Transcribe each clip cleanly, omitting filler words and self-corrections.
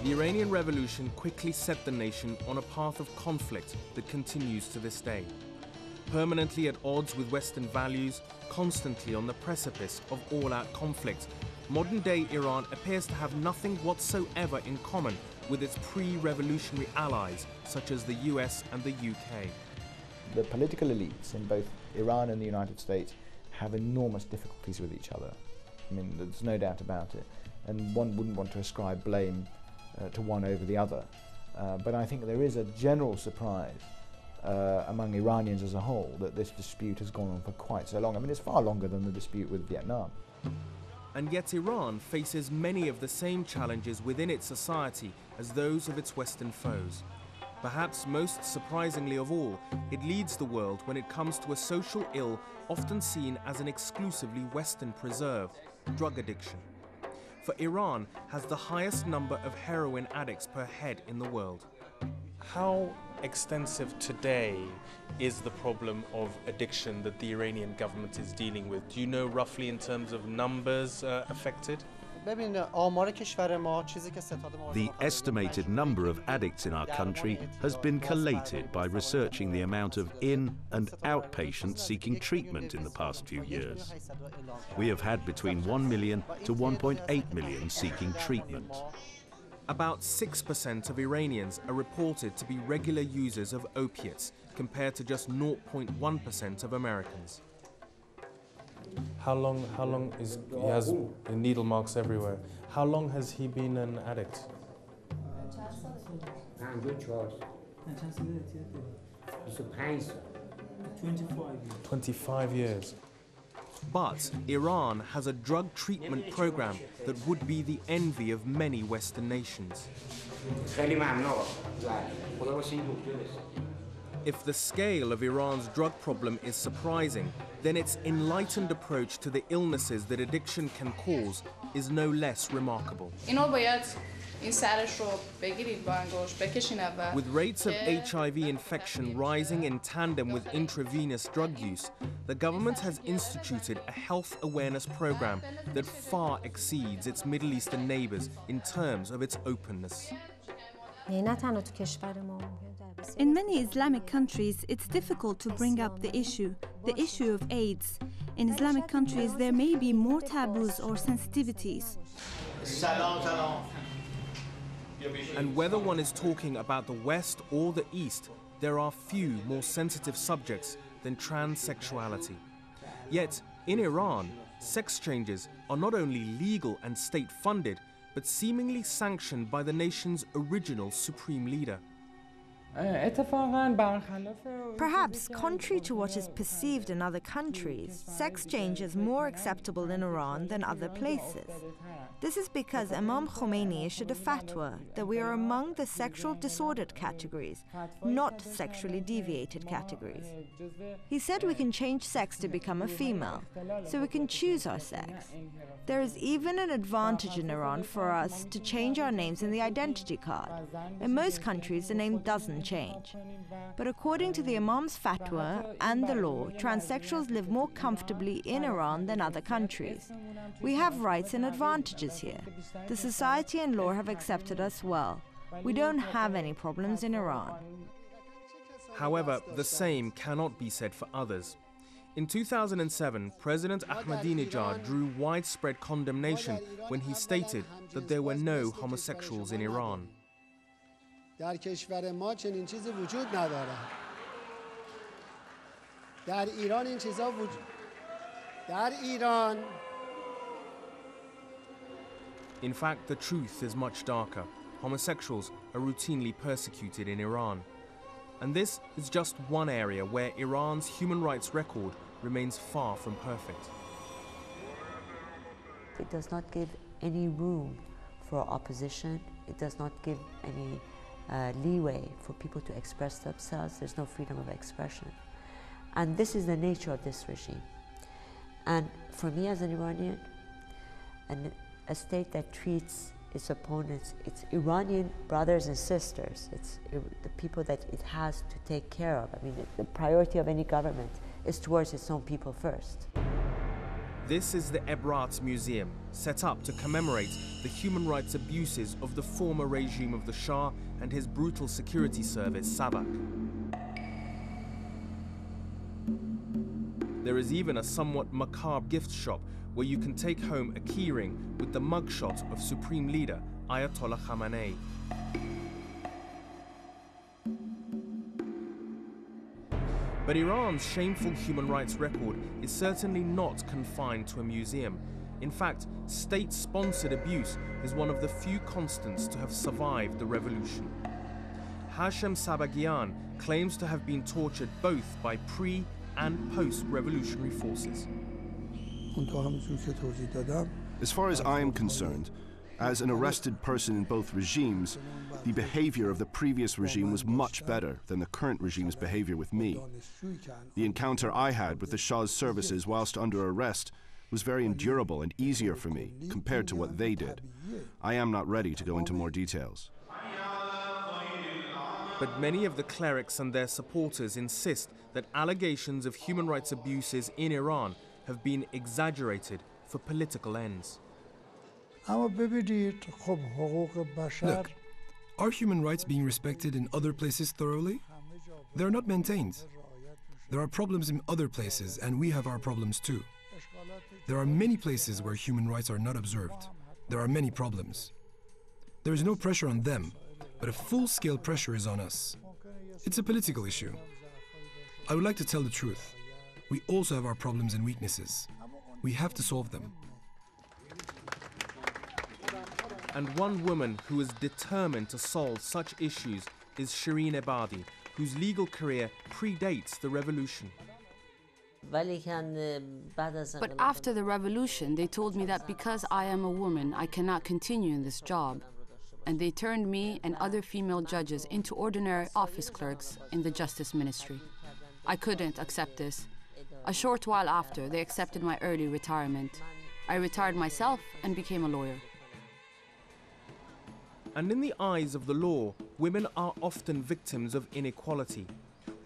the Iranian Revolution quickly set the nation on a path of conflict that continues to this day. Permanently at odds with Western values, constantly on the precipice of all-out conflict, modern-day Iran appears to have nothing whatsoever in common with its pre-revolutionary allies, such as the US and the UK. The political elites in both Iran and the United States have enormous difficulties with each other. I mean, there's no doubt about it. And one wouldn't want to ascribe blame to one over the other. But I think there is a general surprise among Iranians as a whole that this dispute has gone on for quite so long. I mean, it's far longer than the dispute with Vietnam. And yet Iran faces many of the same challenges within its society as those of its Western foes. Perhaps most surprisingly of all, it leads the world when it comes to a social ill often seen as an exclusively Western preserve: drug addiction. For Iran has the highest number of heroin addicts per head in the world. How extensive today is the problem of addiction that the Iranian government is dealing with? Do you know roughly in terms of numbers affected? The estimated number of addicts in our country has been collated by researching the amount of in- and outpatients seeking treatment in the past few years. We have had between 1 million to 1.8 million seeking treatment. About 6% of Iranians are reported to be regular users of opiates, compared to just 0.1% of Americans. How long is he has needle marks everywhere? How long has he been an addict? 25 years. But Iran has a drug treatment program that would be the envy of many Western nations. If the scale of Iran's drug problem is surprising, then its enlightened approach to the illnesses that addiction can cause is no less remarkable. With rates of HIV infection rising in tandem with intravenous drug use, the government has instituted a health awareness program that far exceeds its Middle Eastern neighbors in terms of its openness. In many Islamic countries, it's difficult to bring up the issue of AIDS. In Islamic countries, there may be more taboos or sensitivities. And whether one is talking about the West or the East, there are few more sensitive subjects than transsexuality. Yet, in Iran, sex changes are not only legal and state-funded, but seemingly sanctioned by the nation's original supreme leader. Perhaps, contrary to what is perceived in other countries, sex change is more acceptable in Iran than other places. This is because Imam Khomeini issued a fatwa that we are among the sexual disordered categories, not sexually deviated categories. He said we can change sex to become a female, so we can choose our sex. There is even an advantage in Iran for us to change our names in the identity card. In most countries, the name doesn't change. But according to the Imam's fatwa and the law, transsexuals live more comfortably in Iran than other countries. We have rights and advantages here. The society and law have accepted us well. We don't have any problems in Iran. However, the same cannot be said for others. In 2007, President Ahmadinejad drew widespread condemnation when he stated that there were no homosexuals in Iran. در کشور ما چنین چیزی وجود ندارد. در ایران این چیزا وجود در ایران. In fact, the truth is much darker. Homosexuals are routinely persecuted in Iran. And this is just one area where Iran's human rights record remains far from perfect. It does not give any room for opposition. It does not give any leeway for people to express themselves. There's no freedom of expression. And this is the nature of this regime. And for me as an Iranian, a state that treats its opponents, its Iranian brothers and sisters, it's the people that it has to take care of. I mean, the priority of any government is towards its own people first. This is the Ebrat Museum, set up to commemorate the human rights abuses of the former regime of the Shah and his brutal security service, Sabak. There is even a somewhat macabre gift shop where you can take home a keyring with the mugshot of Supreme Leader Ayatollah Khamenei. But Iran's shameful human rights record is certainly not confined to a museum. In fact, state-sponsored abuse is one of the few constants to have survived the revolution. Hashem Sabagian claims to have been tortured both by pre- and post-revolutionary forces. As far as I am concerned, as an arrested person in both regimes, the behavior of the previous regime was much better than the current regime's behavior with me. The encounter I had with the Shah's services whilst under arrest was very endurable and easier for me compared to what they did. I am not ready to go into more details. But many of the clerics and their supporters insist that allegations of human rights abuses in Iran have been exaggerated for political ends. Look, are human rights being respected in other places thoroughly? They are not maintained. There are problems in other places, and we have our problems too. There are many places where human rights are not observed. There are many problems. There is no pressure on them, but a full-scale pressure is on us. It's a political issue. I would like to tell the truth. We also have our problems and weaknesses. We have to solve them. And one woman who is determined to solve such issues is Shireen Ebadi, whose legal career predates the revolution. But after the revolution, they told me that because I am a woman, I cannot continue in this job. And they turned me and other female judges into ordinary office clerks in the Justice Ministry. I couldn't accept this. A short while after, they accepted my early retirement. I retired myself and became a lawyer. And in the eyes of the law, women are often victims of inequality.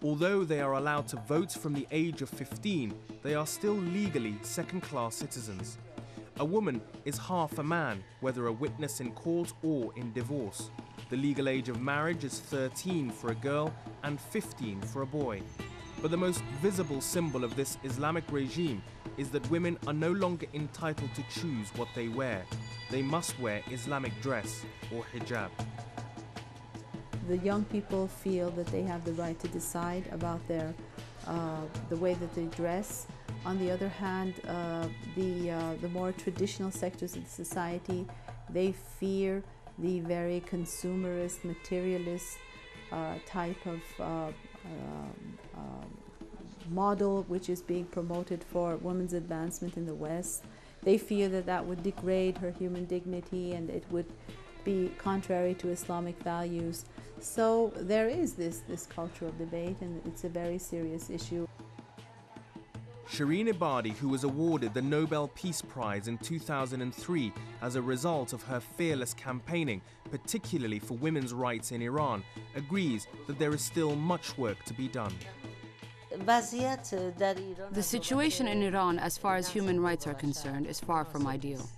Although they are allowed to vote from the age of 15, they are still legally second-class citizens. A woman is half a man, whether a witness in court or in divorce. The legal age of marriage is 13 for a girl and 15 for a boy. But the most visible symbol of this Islamic regime is that women are no longer entitled to choose what they wear. They must wear Islamic dress or hijab. The young people feel that they have the right to decide about the way that they dress. On the other hand, the more traditional sectors of the society, they fear the very consumerist, materialist type of model which is being promoted for women's advancement in the West. They fear that that would degrade her human dignity and it would be contrary to Islamic values. So there is this cultural debate, and it's a very serious issue. Shireen Ebadi, who was awarded the Nobel Peace Prize in 2003 as a result of her fearless campaigning, particularly for women's rights in Iran, agrees that there is still much work to be done. The situation in Iran as far as human rights are concerned is far from ideal.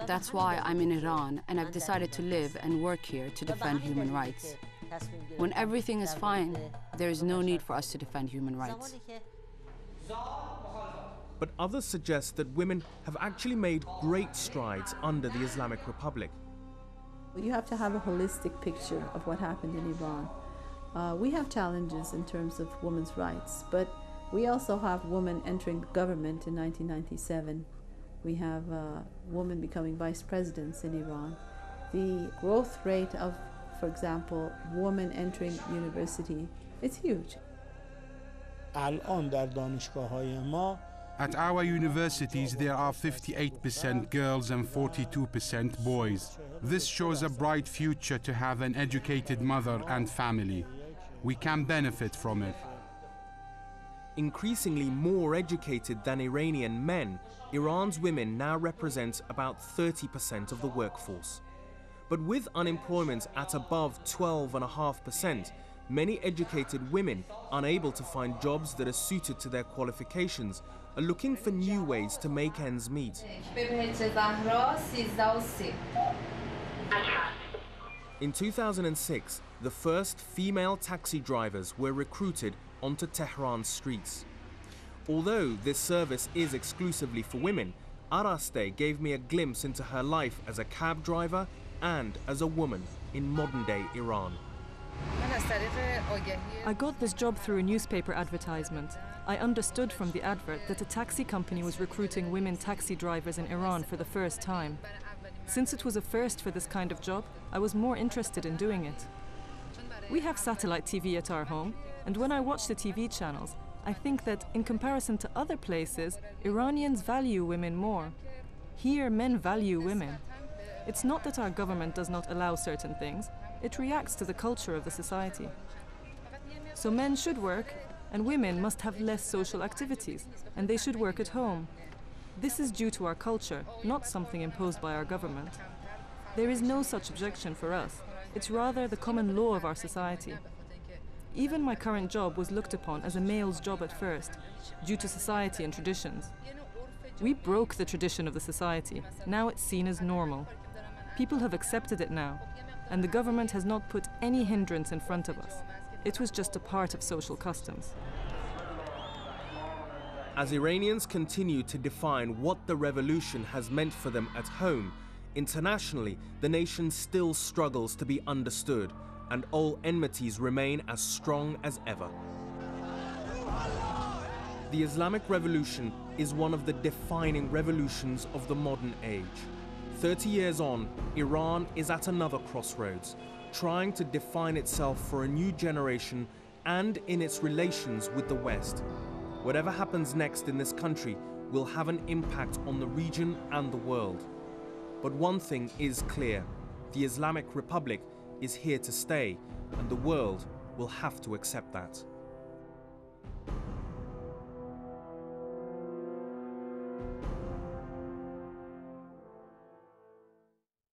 That's why I'm in Iran and I've decided to live and work here to defend human rights. When everything is fine, there is no need for us to defend human rights. But others suggest that women have actually made great strides under the Islamic Republic. You have to have a holistic picture of what happened in Iran. We have challenges in terms of women's rights, but we also have women entering the government in 1997. We have women becoming vice presidents in Iran. The growth rate of, for example, women entering university, it's huge. At our universities, there are 58% girls and 42% boys. This shows a bright future to have an educated mother and family. We can benefit from it. Increasingly more educated than Iranian men, Iran's women now represent about 30% of the workforce. But with unemployment at above 12.5%, many educated women, unable to find jobs that are suited to their qualifications, are looking for new ways to make ends meet. In 2006, the first female taxi drivers were recruited onto Tehran's streets. Although this service is exclusively for women, Araste gave me a glimpse into her life as a cab driver and as a woman in modern-day Iran. I got this job through a newspaper advertisement. I understood from the advert that a taxi company was recruiting women taxi drivers in Iran for the first time. Since it was a first for this kind of job, I was more interested in doing it. We have satellite TV at our home, and when I watch the TV channels, I think that in comparison to other places, Iranians value women more. Here, men value women. It's not that our government does not allow certain things, it reacts to the culture of the society. So men should work, and women must have less social activities, and they should work at home. This is due to our culture, not something imposed by our government. There is no such objection for us. It's rather the common law of our society. Even my current job was looked upon as a male's job at first, due to society and traditions. We broke the tradition of the society. Now it's seen as normal. People have accepted it now, and the government has not put any hindrance in front of us. It was just a part of social customs. As Iranians continue to define what the revolution has meant for them at home, internationally, the nation still struggles to be understood, and all enmities remain as strong as ever. The Islamic Revolution is one of the defining revolutions of the modern age. 30 years on, Iran is at another crossroads, trying to define itself for a new generation and in its relations with the West. Whatever happens next in this country will have an impact on the region and the world. But one thing is clear: the Islamic Republic is here to stay, and the world will have to accept that.